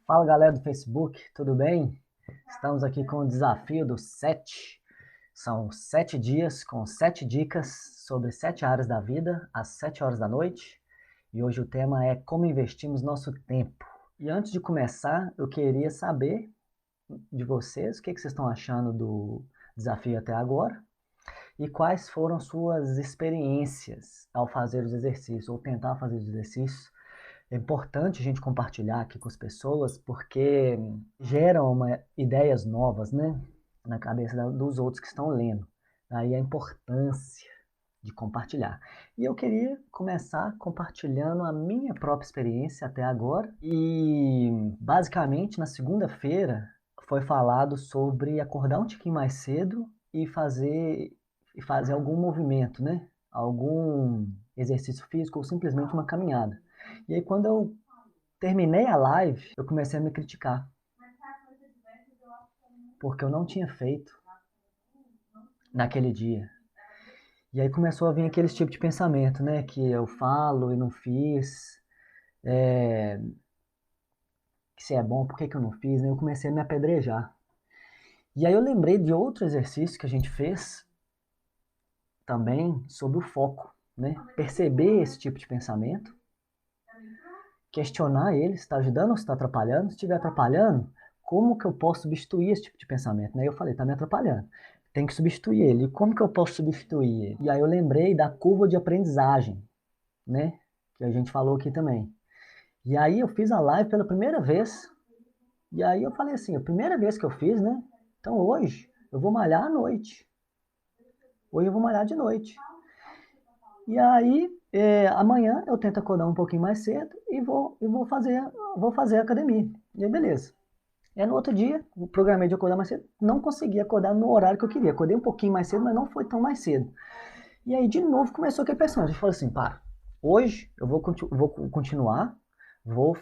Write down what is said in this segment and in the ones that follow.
Fala galera do Facebook, tudo bem? Estamos aqui com o desafio do 7. São 7 dias com 7 dicas sobre 7 áreas da vida, às 7 horas da noite. E hoje o tema é como investimos nosso tempo. E antes de começar, eu queria saber de vocês o que vocês estão achando do desafio até agora e quais foram suas experiências ao fazer os exercícios ou tentar fazer os exercícios. É importante a gente compartilhar aqui com as pessoas porque geram ideias novas, né, na cabeça dos outros que estão lendo. Aí a importância de compartilhar. E eu queria começar compartilhando a minha própria experiência até agora. E basicamente na segunda-feira foi falado sobre acordar um tiquinho mais cedo e fazer algum movimento, né? Algum exercício físico ou simplesmente uma caminhada. E aí, quando eu terminei a live, eu comecei a me criticar, porque eu não tinha feito naquele dia. E aí começou a vir aquele tipo de pensamento, né? Que eu falo e não fiz, que se é bom, por que eu não fiz? Né? Eu comecei a me apedrejar. E aí eu lembrei de outro exercício que a gente fez também sobre o foco, né? Perceber esse tipo de pensamento, questionar ele, se está ajudando ou se está atrapalhando. Se estiver atrapalhando, como que eu posso substituir esse tipo de pensamento? Né? Eu falei, está me atrapalhando. Tem que substituir ele. E como que eu posso substituir ele? E aí eu lembrei da curva de aprendizagem, né? Que a gente falou aqui também. E aí eu fiz a live pela primeira vez. E aí eu falei assim, a primeira vez que eu fiz, né? Então hoje eu vou malhar à noite. Hoje eu vou malhar de noite. E aí, amanhã eu tento acordar um pouquinho mais cedo e vou fazer academia. E aí, beleza. No outro dia, eu programei de acordar mais cedo, não consegui acordar no horário que eu queria. Acordei um pouquinho mais cedo, mas não foi tão mais cedo. E aí, de novo, começou aquele personagem. Eu falei assim, para, hoje eu vou continuar, vou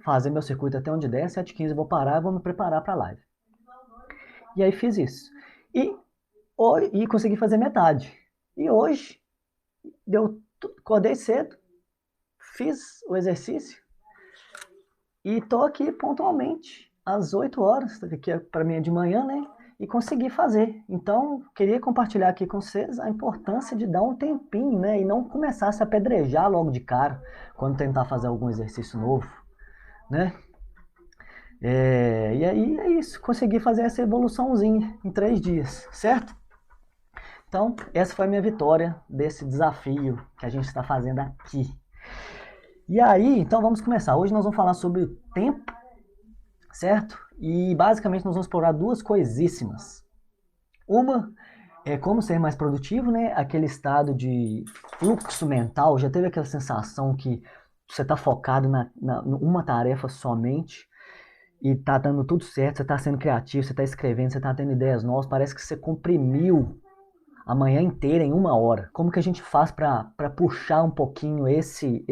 fazer meu circuito até onde der, 7h15 eu vou parar, vou me preparar para a live. E aí fiz isso. E, e consegui fazer metade. E hoje, acordei cedo, fiz o exercício e tô aqui pontualmente às 8 horas, que para mim é de manhã, né? E consegui fazer. Então, queria compartilhar aqui com vocês a importância de dar um tempinho, né? E não começar a se apedrejar logo de cara quando tentar fazer algum exercício novo, né? E aí é isso, consegui fazer essa evoluçãozinha em 3 dias, certo? Então, essa foi a minha vitória desse desafio que a gente está fazendo aqui. E aí, então vamos começar. Hoje nós vamos falar sobre o tempo, certo? E basicamente nós vamos explorar duas coisíssimas. Uma é como ser mais produtivo, né? Aquele estado de fluxo mental. Já teve aquela sensação que você está focado numa tarefa somente e está dando tudo certo, você está sendo criativo, você está escrevendo, você está tendo ideias novas, parece que você comprimiu a manhã inteira em 1 hora. Como que a gente faz para puxar um pouquinho esse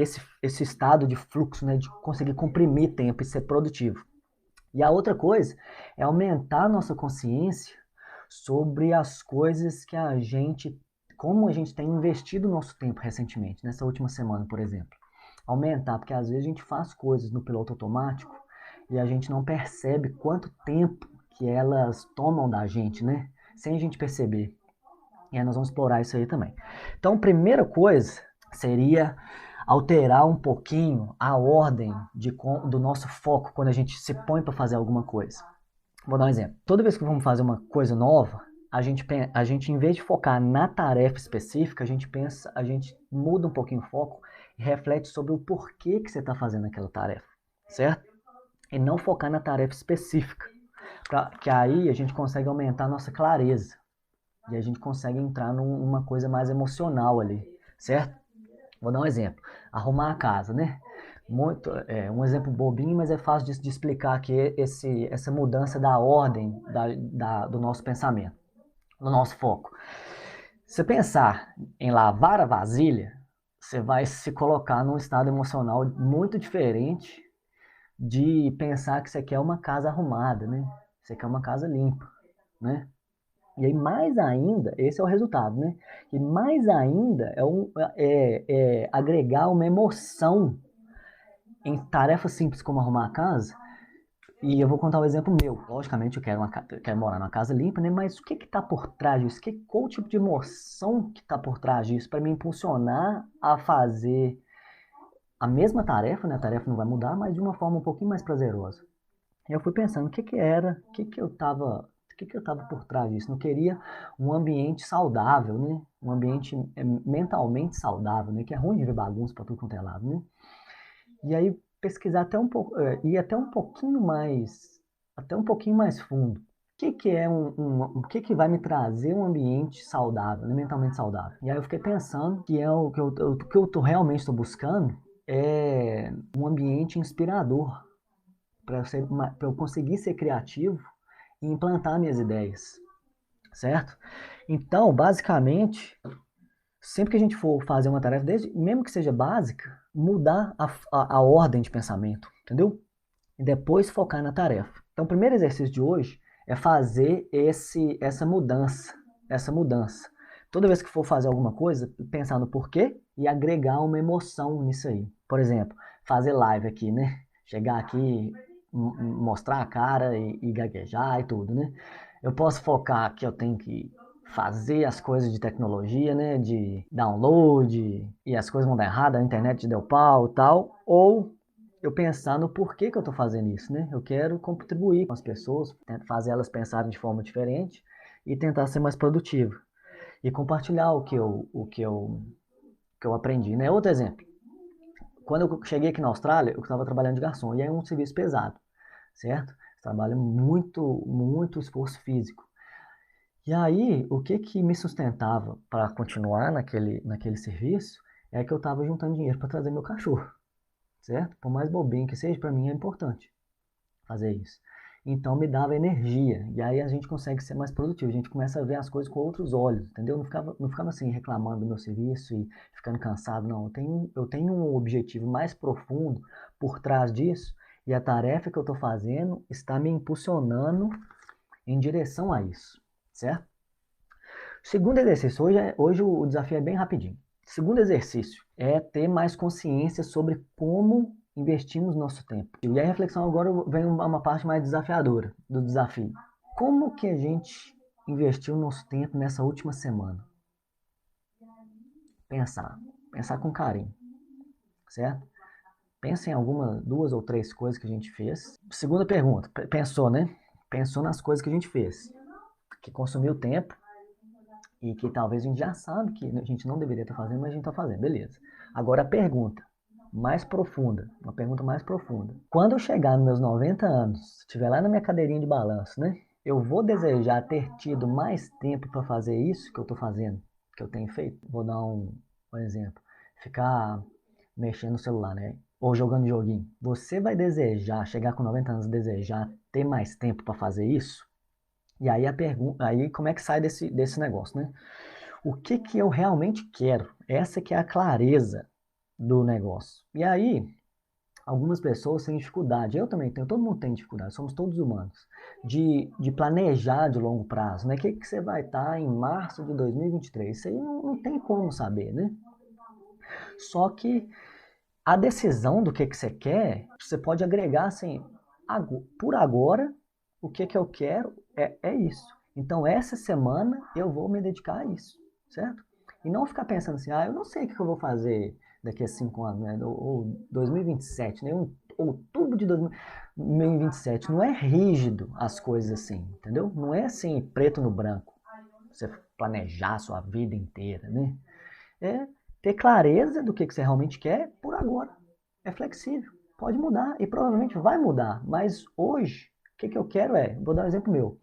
estado de fluxo, né? De conseguir comprimir tempo e ser produtivo? E a outra coisa é aumentar a nossa consciência sobre as coisas que como a gente tem investido o nosso tempo recentemente, nessa última semana, por exemplo. Aumentar, porque às vezes a gente faz coisas no piloto automático e a gente não percebe quanto tempo que elas tomam da gente, né? Sem a gente perceber. E aí nós vamos explorar isso aí também. Então, primeira coisa seria alterar um pouquinho a ordem do nosso foco quando a gente se põe para fazer alguma coisa. Vou dar um exemplo. Toda vez que vamos fazer uma coisa nova, a gente em vez de focar na tarefa específica, a gente muda um pouquinho o foco e reflete sobre o porquê que você está fazendo aquela tarefa, certo? E não focar na tarefa específica, que aí a gente consegue aumentar a nossa clareza e a gente consegue entrar numa coisa mais emocional ali, certo? Vou dar um exemplo. Arrumar a casa, né? Um exemplo bobinho, mas é fácil de explicar aqui essa mudança da ordem do nosso pensamento, do nosso foco. Se você pensar em lavar a vasilha, você vai se colocar num estado emocional muito diferente de pensar que você quer uma casa arrumada, né? Você quer uma casa limpa, né? E aí, mais ainda, esse é o resultado, né? E mais ainda é agregar uma emoção em tarefas simples como arrumar a casa, E eu vou contar um exemplo meu. Logicamente, eu quero morar numa casa limpa, né? Mas o que que tá por trás disso? Qual o tipo de emoção que tá por trás disso para me impulsionar a fazer a mesma tarefa, né? A tarefa não vai mudar, mas de uma forma um pouquinho mais prazerosa. Eu fui pensando o que que era, o que que eu tava por trás disso. Não queria um ambiente saudável, né? Um ambiente mentalmente saudável, né? Que é ruim de ver bagunça para tudo quanto é lado, né? E aí pesquisar até um pouco, ir até um pouquinho mais fundo. O que que é o que que vai me trazer um ambiente saudável, né? Mentalmente saudável? E aí eu fiquei pensando que é o que eu realmente estou buscando é um ambiente inspirador para eu conseguir ser criativo e implantar minhas ideias, certo? Então, basicamente, sempre que a gente for fazer uma tarefa, mesmo que seja básica, mudar a ordem de pensamento, entendeu? E depois focar na tarefa. Então, o primeiro exercício de hoje é fazer essa mudança. Toda vez que for fazer alguma coisa, pensar no porquê e agregar uma emoção nisso aí. Por exemplo, fazer live aqui, né? Chegar aqui, mostrar a cara e gaguejar e tudo, né? Eu posso focar que eu tenho que fazer as coisas de tecnologia, né? De download e as coisas vão dar errado, a internet deu pau e tal. Ou eu pensar no porquê que eu estou fazendo isso, né? Eu quero contribuir com as pessoas, fazer elas pensarem de forma diferente e tentar ser mais produtivo e compartilhar que eu aprendi, né? Outro exemplo, quando eu cheguei aqui na Austrália, eu estava trabalhando de garçom e é um serviço pesado, certo? Trabalha muito esforço físico. E aí, o que que me sustentava para continuar naquele serviço é que eu estava juntando dinheiro para trazer meu cachorro, certo? Por mais bobinho que seja, para mim é importante fazer isso. Então me dava energia. E aí a gente consegue ser mais produtivo. A gente começa a ver as coisas com outros olhos, entendeu? Não ficava assim reclamando do meu serviço e ficando cansado, não. Eu tenho um objetivo mais profundo por trás disso e a tarefa que eu estou fazendo está me impulsionando em direção a isso, certo? Segundo exercício, hoje o desafio é bem rapidinho. Segundo exercício é ter mais consciência sobre como investimos nosso tempo. E a reflexão agora vem uma parte mais desafiadora do desafio. Como que a gente investiu nosso tempo nessa última semana? Pensar, pensar com carinho, certo? Pensa em duas ou três coisas que a gente fez. Segunda pergunta, pensou, né? Pensou nas coisas que a gente fez, que consumiu tempo e que talvez a gente já sabe que a gente não deveria estar fazendo, mas a gente está fazendo, beleza. Agora a pergunta mais profunda, uma pergunta mais profunda. Quando eu chegar nos meus 90 anos, estiver lá na minha cadeirinha de balanço, né? Eu vou desejar ter tido mais tempo para fazer isso que eu estou fazendo, que eu tenho feito. Vou dar um exemplo. Ficar mexendo no celular, né? Ou jogando joguinho. Você vai desejar, chegar com 90 anos, desejar ter mais tempo para fazer isso? E aí a pergunta, aí como é que sai desse negócio, né? O que que eu realmente quero? Essa que é a clareza do negócio. E aí, algumas pessoas têm dificuldade, eu também tenho, todo mundo tem dificuldade, somos todos humanos, de planejar de longo prazo, né? O que que você vai estar em março de 2023? Isso aí não tem como saber, né? Só que a decisão do que você quer, você pode agregar assim, por agora, o que que eu quero é isso. Então, essa semana eu vou me dedicar a isso, certo? E não ficar pensando assim, eu não sei o que eu vou fazer daqui a 5 anos, né? Ou 2027, né? Outubro de 2027. Não é rígido as coisas assim, entendeu? Não é assim, preto no branco. Você planejar a sua vida inteira, né? É ter clareza do que você realmente quer por agora. É flexível, pode mudar e provavelmente vai mudar, mas hoje, o que eu quero vou dar um exemplo meu,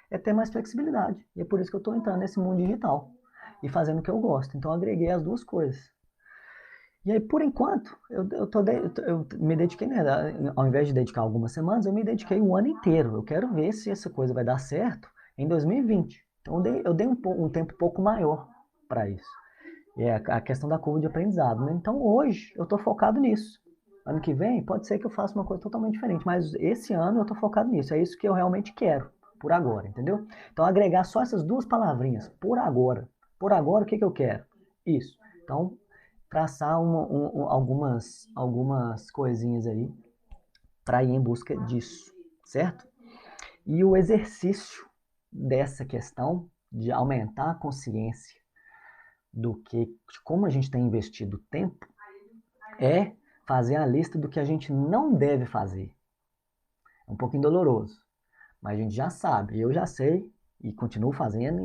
é ter mais flexibilidade. E é por isso que eu estou entrando nesse mundo digital e fazendo o que eu gosto. Então eu agreguei as duas coisas. E aí, por enquanto, eu me dediquei, né, ao invés de dedicar algumas semanas, eu me dediquei o ano inteiro. Eu quero ver se essa coisa vai dar certo em 2020. Então eu dei um tempo um pouco maior para isso. E é a questão da curva de aprendizado, né? Então hoje eu estou focado nisso. Ano que vem pode ser que eu faça uma coisa totalmente diferente, mas esse ano eu estou focado nisso. É isso que eu realmente quero, por agora, entendeu? Então agregar só essas duas palavrinhas, por agora. Por agora o que eu quero? Isso. Então traçar algumas coisinhas aí para ir em busca disso, certo? E o exercício dessa questão de aumentar a consciência de como a gente tem investido tempo é fazer a lista do que a gente não deve fazer. É um pouquinho doloroso, mas a gente já sabe, eu já sei e continuo fazendo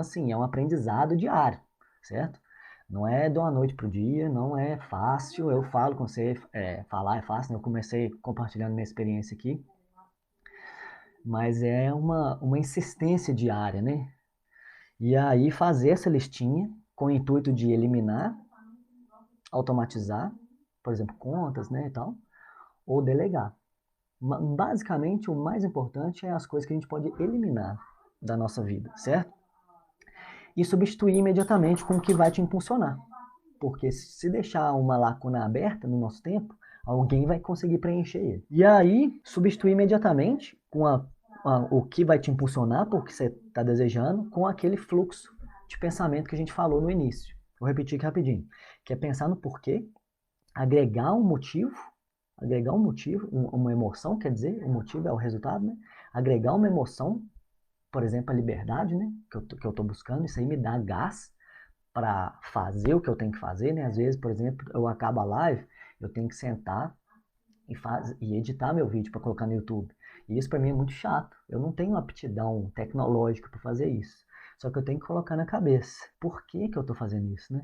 assim, é um aprendizado diário, certo? Não é de uma noite para o dia, não é fácil. Eu falo com você, falar é fácil, né? Eu comecei compartilhando minha experiência aqui, mas é uma insistência diária, né? E aí fazer essa listinha com o intuito de eliminar, automatizar, por exemplo, contas, né, e tal, ou delegar. Basicamente, o mais importante é as coisas que a gente pode eliminar da nossa vida, certo? E substituir imediatamente com o que vai te impulsionar. Porque se deixar uma lacuna aberta no nosso tempo, alguém vai conseguir preencher ele. E aí, substituir imediatamente com o que vai te impulsionar, porque você está desejando, com aquele fluxo de pensamento que a gente falou no início. Vou repetir aqui rapidinho. Que é pensar no porquê, agregar um motivo, uma emoção, quer dizer, o motivo é o resultado, né? Agregar uma emoção, por exemplo, a liberdade, né? Que eu tô buscando, isso aí me dá gás para fazer o que eu tenho que fazer, né? Às vezes, por exemplo, eu acabo a live, eu tenho que sentar e editar meu vídeo para colocar no YouTube. E isso para mim é muito chato. Eu não tenho aptidão tecnológica para fazer isso. Só que eu tenho que colocar na cabeça. Por que que eu estou fazendo isso, né?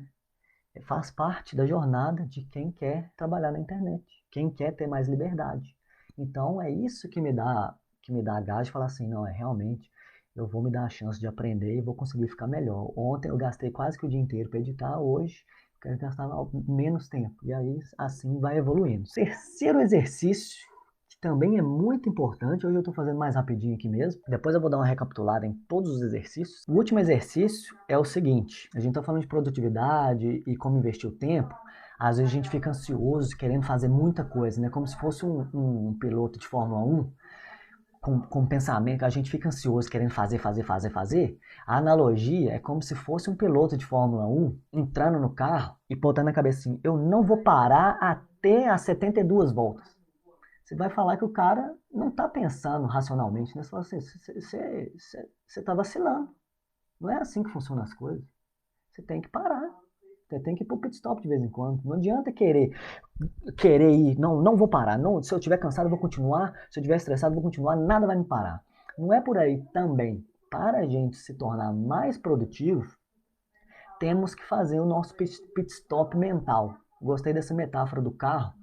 Faz parte da jornada de quem quer trabalhar na internet, quem quer ter mais liberdade. Então é isso que me dá a gás de falar assim, não, realmente eu vou me dar a chance de aprender e vou conseguir ficar melhor. Ontem eu gastei quase que o dia inteiro para editar, hoje eu quero gastar menos tempo. E aí assim vai evoluindo. Terceiro exercício, que também é muito importante, hoje eu estou fazendo mais rapidinho aqui mesmo, depois eu vou dar uma recapitulada em todos os exercícios. O último exercício é o seguinte, a gente está falando de produtividade e como investir o tempo. Às vezes a gente fica ansioso, querendo fazer muita coisa, né? Como se fosse um piloto de Fórmula 1, com pensamento, que a gente fica ansioso, querendo fazer, fazer, fazer, fazer. A analogia é como se fosse um piloto de Fórmula 1 entrando no carro e botando na cabeça assim, eu não vou parar até as 72 voltas. Você vai falar que o cara não está pensando racionalmente, né? Você fala assim, você está vacilando. Não é assim que funcionam as coisas. Você tem que parar. Você tem que ir pro pit stop de vez em quando. Não adianta querer ir. Não, não vou parar. Não, se eu estiver cansado, eu vou continuar. Se eu estiver estressado, eu vou continuar. Nada vai me parar. Não é por aí também. Para a gente se tornar mais produtivo, temos que fazer o nosso pit stop mental. Gostei dessa metáfora do carro,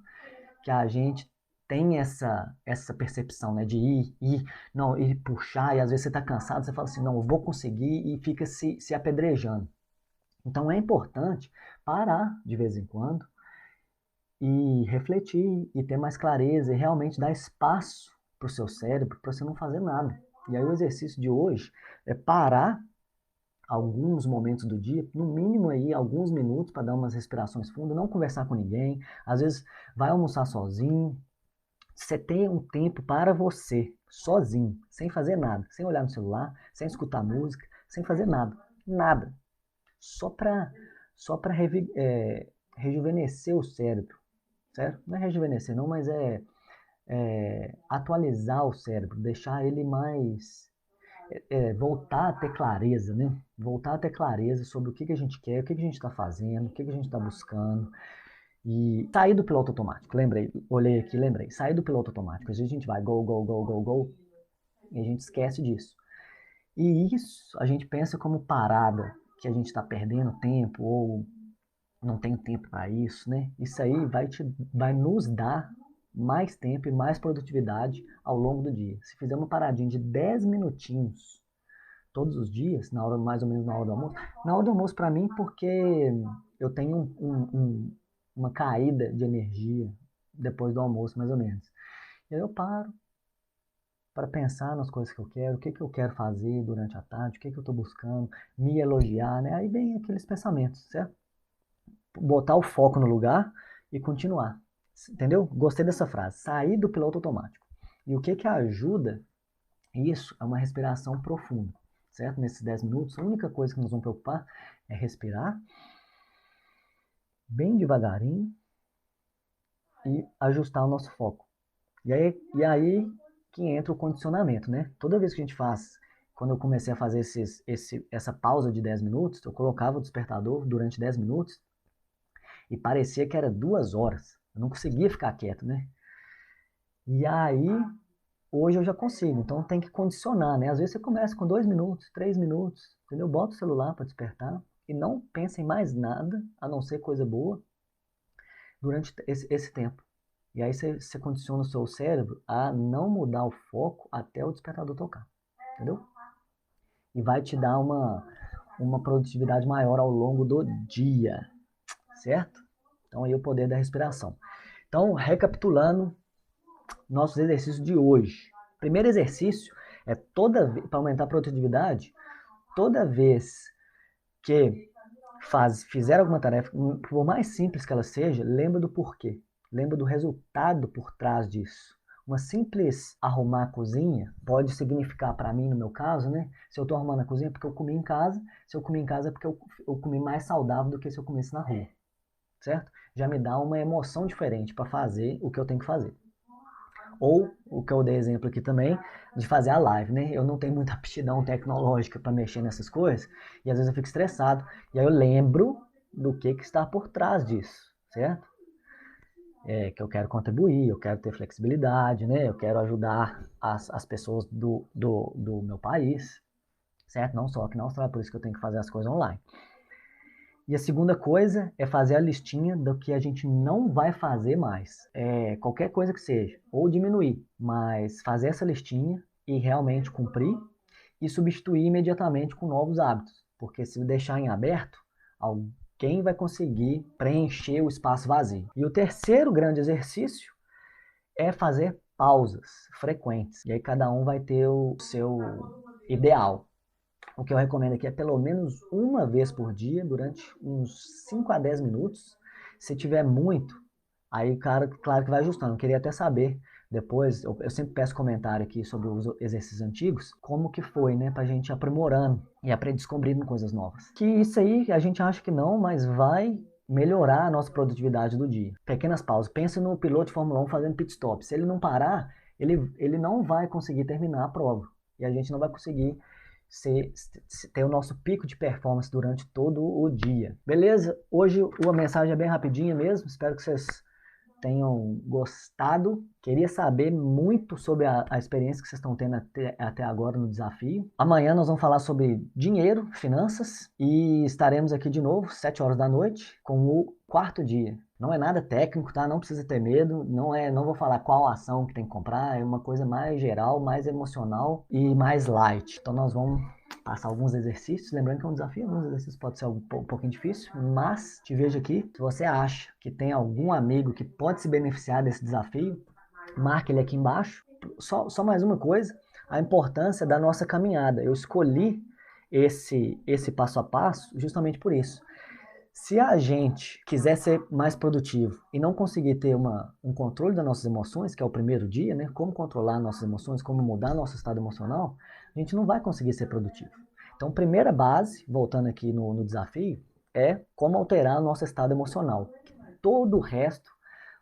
que a gente tem essa percepção, né, de ir, não, ir puxar, e às vezes você está cansado, você fala assim, não, eu vou conseguir, e fica se apedrejando. Então é importante parar de vez em quando e refletir e ter mais clareza e realmente dar espaço para o seu cérebro para você não fazer nada. E aí o exercício de hoje é parar alguns momentos do dia, no mínimo aí alguns minutos para dar umas respirações fundas, não conversar com ninguém, às vezes vai almoçar sozinho, você tem um tempo para você, sozinho, sem fazer nada, sem olhar no celular, sem escutar música, sem fazer nada, nada, só para rejuvenescer o cérebro, certo? Não é rejuvenescer não, mas atualizar o cérebro, deixar ele mais, voltar a ter clareza, né? Voltar a ter clareza sobre o que a gente quer, o que a gente está fazendo, o que a gente está buscando. E sair do piloto automático, lembrei, olhei aqui, lembrei, sair do piloto automático. Às vezes a gente vai go, go, go, go, go, e a gente esquece disso. E isso a gente pensa como parada, que a gente está perdendo tempo ou não tem tempo para isso, né? Isso aí vai nos dar mais tempo e mais produtividade ao longo do dia. Se fizer uma paradinha de 10 minutinhos todos os dias, na hora mais ou menos na hora do almoço para mim, porque eu tenho uma caída de energia depois do almoço, mais ou menos. E aí eu paro para pensar nas coisas que eu quero, o que que eu quero fazer durante a tarde, o que que eu estou buscando, me elogiar, né? Aí vem aqueles pensamentos, certo? Botar o foco no lugar e continuar. Entendeu? Gostei dessa frase. Sair do piloto automático. E o que que ajuda isso é uma respiração profunda, certo? Nesses 10 minutos, a única coisa que nos vamos preocupar é respirar bem devagarinho e ajustar o nosso foco. E aí que entra o condicionamento, né? Toda vez que a gente faz, quando eu comecei a fazer essa pausa de 10 minutos, eu colocava o despertador durante 10 minutos e parecia que era 2 horas. Eu não conseguia ficar quieto, né? E aí, hoje eu já consigo, então tem que condicionar, né? Às vezes você começa com 2 minutos, 3 minutos, entendeu? Bota o celular para despertar e não pensa em mais nada, a não ser coisa boa, durante esse tempo. E aí você condiciona o seu cérebro a não mudar o foco até o despertador tocar, entendeu? E vai te dar uma produtividade maior ao longo do dia, certo? Então aí o poder da respiração. Então, recapitulando nossos exercícios de hoje. Primeiro exercício é para aumentar a produtividade, toda vez que fizer alguma tarefa, por mais simples que ela seja, lembra do porquê. Lembra do resultado por trás disso. Uma simples arrumar a cozinha pode significar para mim, no meu caso, né? Se eu estou arrumando a cozinha é porque eu comi em casa. Se eu comi em casa é porque eu comi mais saudável do que se eu comesse na rua, certo? Já me dá uma emoção diferente para fazer o que eu tenho que fazer. Ou, o que eu dei exemplo aqui também, de fazer a live, né? Eu não tenho muita aptidão tecnológica para mexer nessas coisas, e às vezes eu fico estressado. E aí eu lembro do que está por trás disso, certo? Que eu quero contribuir, eu quero ter flexibilidade, né? Eu quero ajudar as pessoas do meu país, certo? Não só aqui na Austrália, por isso que eu tenho que fazer as coisas online. E a segunda coisa é fazer a listinha do que a gente não vai fazer mais. Qualquer coisa que seja, ou diminuir, mas fazer essa listinha e realmente cumprir e substituir imediatamente com novos hábitos. Porque se deixar em aberto, alguém vai conseguir preencher o espaço vazio. E o terceiro grande exercício é fazer pausas frequentes. E aí cada um vai ter o seu ideal. O que eu recomendo aqui é pelo menos uma vez por dia, durante uns 5 a 10 minutos. Se tiver muito, aí claro que vai ajustando. Eu queria até saber depois, eu sempre peço comentário aqui sobre os exercícios antigos, como que foi, né, pra gente ir aprimorando e descobrindo coisas novas. Que isso aí a gente acha que não, mas vai melhorar a nossa produtividade do dia. Pequenas pausas. Pensa no piloto de Fórmula 1 fazendo pit stop. Se ele não parar, ele não vai conseguir terminar a prova. E a gente não vai conseguir ter o nosso pico de performance durante todo o dia. Beleza? Hoje a mensagem é bem rapidinha mesmo. Espero que vocês tenham gostado. Queria saber muito sobre a experiência que vocês estão tendo até agora no desafio. Amanhã nós vamos falar sobre dinheiro, finanças, e estaremos aqui de novo, 7 horas da noite, com o quarto dia. Não é nada técnico, tá? Não precisa ter medo. Não vou falar qual ação que tem que comprar. É uma coisa mais geral, mais emocional e mais light. Então nós vamos passar alguns exercícios, lembrando que é um desafio, alguns exercícios pode ser um pouquinho difícil, mas te vejo aqui. Se você acha que tem algum amigo que pode se beneficiar desse desafio, marque ele aqui embaixo. Só mais uma coisa, a importância da nossa caminhada. Eu escolhi esse passo a passo justamente por isso. Se a gente quiser ser mais produtivo e não conseguir ter um controle das nossas emoções, que é o primeiro dia, né? Como controlar nossas emoções, como mudar nosso estado emocional, a gente não vai conseguir ser produtivo. Então, primeira base, voltando aqui no desafio, é como alterar o nosso estado emocional. Todo o resto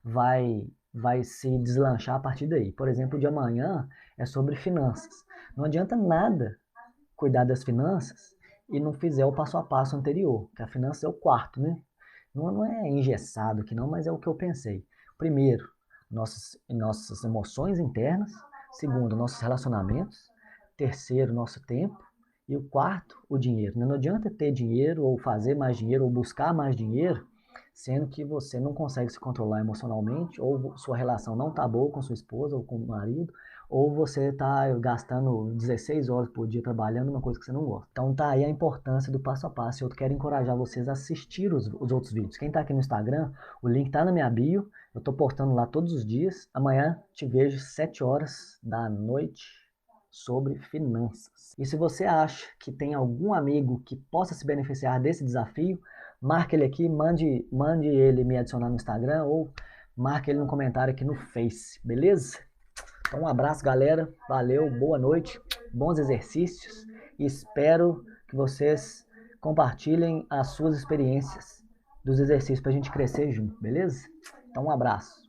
vai se deslanchar a partir daí. Por exemplo, o de amanhã é sobre finanças. Não adianta nada cuidar das finanças e não fizer o passo a passo anterior, que a finança é o quarto, né? Não é engessado aqui não, mas é o que eu pensei. Primeiro, nossas emoções internas. Segundo, nossos relacionamentos. Terceiro, nosso tempo. E o quarto, o dinheiro. Não adianta ter dinheiro, ou fazer mais dinheiro, ou buscar mais dinheiro, sendo que você não consegue se controlar emocionalmente, ou sua relação não está boa com sua esposa ou com o marido, ou você está gastando 16 horas por dia trabalhando uma coisa que você não gosta. Então tá aí a importância do passo a passo. Eu quero encorajar vocês a assistir os outros vídeos. Quem está aqui no Instagram, o link está na minha bio. Eu estou postando lá todos os dias. Amanhã te vejo 7 horas da noite sobre finanças. E se você acha que tem algum amigo que possa se beneficiar desse desafio, marque ele aqui, mande ele me adicionar no Instagram ou marque ele no comentário aqui no Face, beleza? Então um abraço, galera. Valeu, boa noite, bons exercícios e espero que vocês compartilhem as suas experiências dos exercícios para a gente crescer junto, beleza? Então um abraço.